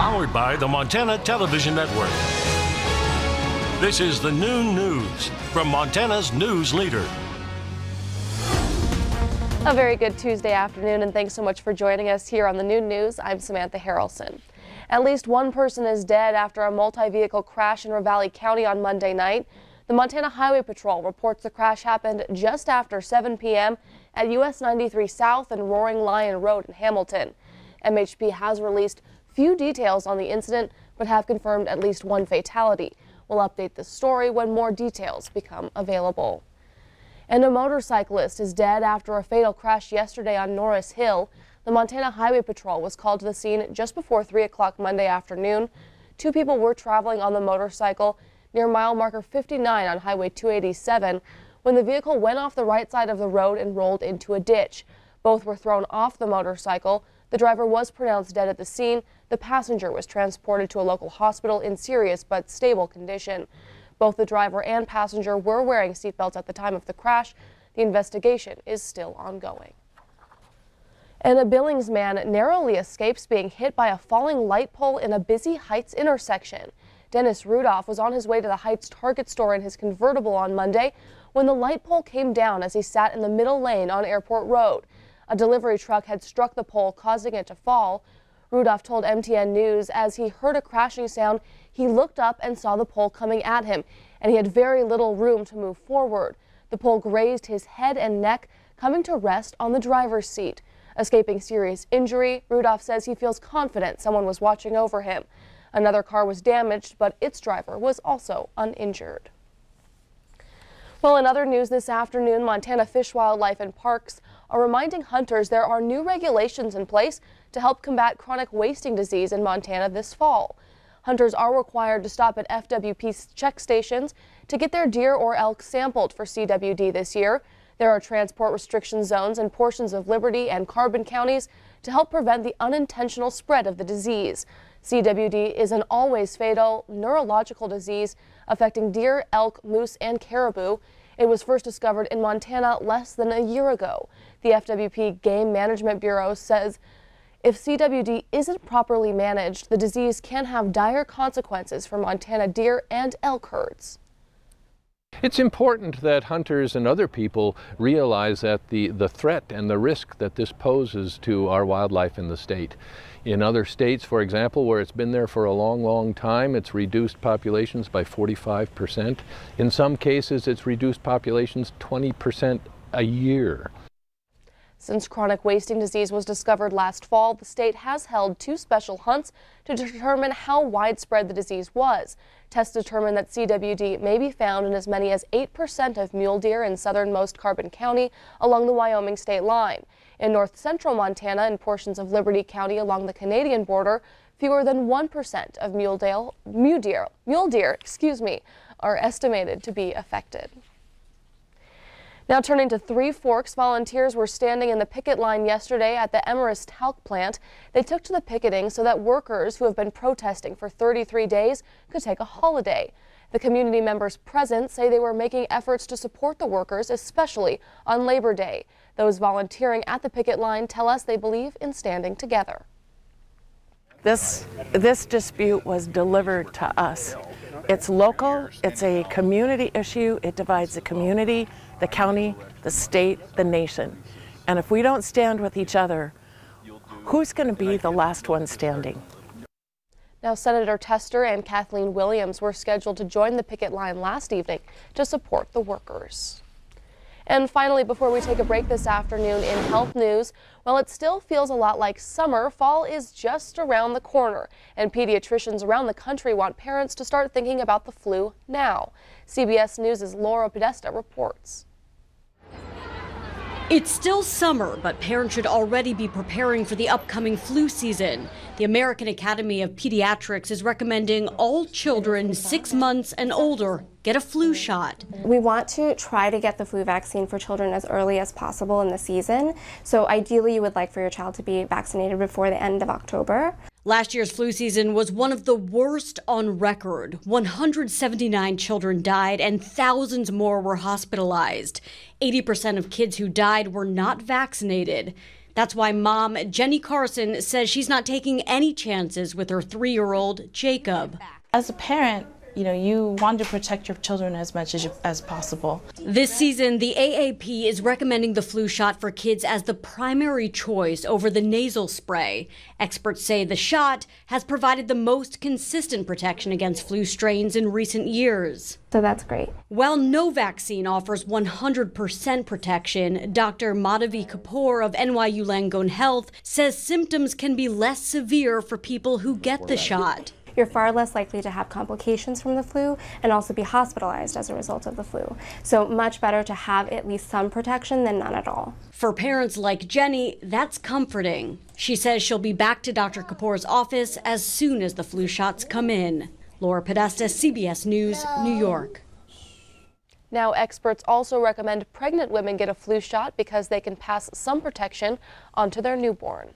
Powered by the Montana Television Network. This is the Noon News from Montana's news leader. A very good Tuesday afternoon, and thanks so much for joining us here on the Noon News. I'm Samantha Harrelson. At least one person is dead after a multi-vehicle crash in Ravalli County on Monday night. The Montana Highway Patrol reports the crash happened just after 7 p.m. at US 93 South and Roaring Lion Road in Hamilton. MHP has released few details on the incident, but have confirmed at least one fatality. We'll update the story when more details become available. And a motorcyclist is dead after a fatal crash yesterday on Norris Hill. The Montana Highway Patrol was called to the scene just before 3 o'clock Monday afternoon. Two people were traveling on the motorcycle near mile marker 59 on Highway 287 when the vehicle went off the right side of the road and rolled into a ditch. Both were thrown off the motorcycle. The driver was pronounced dead at the scene. The passenger was transported to a local hospital in serious but stable condition. Both the driver and passenger were wearing seatbelts at the time of the crash. The investigation is still ongoing. And a Billings man narrowly escapes being hit by a falling light pole in a busy Heights intersection. Dennis Rudolph was on his way to the Heights Target store in his convertible on Monday when the light pole came down as he sat in the middle lane on Airport Road. A delivery truck had struck the pole, causing it to fall. Rudolph told MTN News as he heard a crashing sound, he looked up and saw the pole coming at him, and he had very little room to move forward. The pole grazed his head and neck, coming to rest on the driver's seat. Escaping serious injury, Rudolph says he feels confident someone was watching over him. Another car was damaged, but its driver was also uninjured. Well, in other news this afternoon, Montana Fish, Wildlife and Parks are reminding hunters there are new regulations in place to help combat chronic wasting disease in Montana this fall. Hunters are required to stop at FWP check stations to get their deer or elk sampled for CWD this year. There are transport restriction zones in portions of Liberty and Carbon counties to help prevent the unintentional spread of the disease. CWD is an always fatal neurological disease affecting deer, elk, moose, and caribou. It was first discovered in Montana less than a year ago. The FWP Game Management Bureau says if CWD isn't properly managed, the disease can have dire consequences for Montana deer and elk herds. It's important that hunters and other people realize that the threat and the risk that this poses to our wildlife in the state. In other states, for example, where it's been there for a long time, it's reduced populations by 45%. In some cases, it's reduced populations 20% a year. Since chronic wasting disease was discovered last fall, the state has held 2 special hunts to determine how widespread the disease was. Tests determined that CWD may be found in as many as 8% of mule deer in southernmost Carbon County along the Wyoming state line. In north central Montana and portions of Liberty County along the Canadian border, fewer than 1% of mule deer are estimated to be affected. Now turning to Three Forks, volunteers were standing in the picket line yesterday at the Emerus Talc plant. They took to the picketing so that workers who have been protesting for 33 days could take a holiday. The community members present say they were making efforts to support the workers, especially on Labor Day. Those volunteering at the picket line tell us they believe in standing together. This dispute was delivered to us. It's local, it's a community issue, it divides the community, the county, the state, the nation. And if we don't stand with each other, who's going to be the last one standing? Now, Senator Tester and Kathleen Williams were scheduled to join the picket line last evening to support the workers. And finally, before we take a break this afternoon in health news, while it still feels a lot like summer, fall is just around the corner, and pediatricians around the country want parents to start thinking about the flu now. CBS News' Laura Podesta reports. It's still summer, but parents should already be preparing for the upcoming flu season. The American Academy of Pediatrics is recommending all children 6 months and older get a flu shot. We want to try to get the flu vaccine for children as early as possible in the season. So ideally, you would like for your child to be vaccinated before the end of October. Last year's flu season was one of the worst on record. 179 children died and thousands more were hospitalized. 80% of kids who died were not vaccinated. That's why mom Jenny Carson says she's not taking any chances with her 3-year-old Jacob. As a parent, you want to protect your children as much as possible. This season, the AAP is recommending the flu shot for kids as the primary choice over the nasal spray. Experts say the shot has provided the most consistent protection against flu strains in recent years. So that's great. While no vaccine offers 100% protection, Dr. Madhavi Kapoor of NYU Langone Health says symptoms can be less severe for people who get the shot. You're far less likely to have complications from the flu and also be hospitalized as a result of the flu. So much better to have at least some protection than none at all. For parents like Jenny, that's comforting. She says she'll be back to Dr. Kapoor's office as soon as the flu shots come in. Laura Podesta, CBS News, New York. Now, experts also recommend pregnant women get a flu shot because they can pass some protection onto their newborn.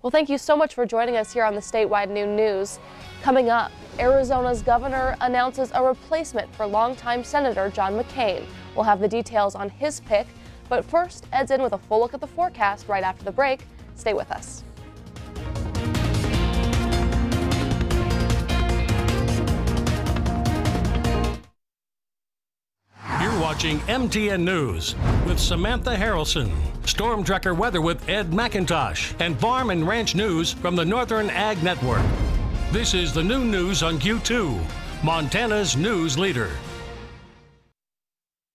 Well, thank you so much for joining us here on the Statewide Noon News. Coming up, Arizona's governor announces a replacement for longtime Senator John McCain. We'll have the details on his pick, but first, Ed's in with a full look at the forecast right after the break. Stay with us. You're watching MTN News with Samantha Harrelson. Storm Tracker weather with Ed McIntosh, and Farm and Ranch News from the Northern Ag Network. This is the noon news on Q2, Montana's news leader.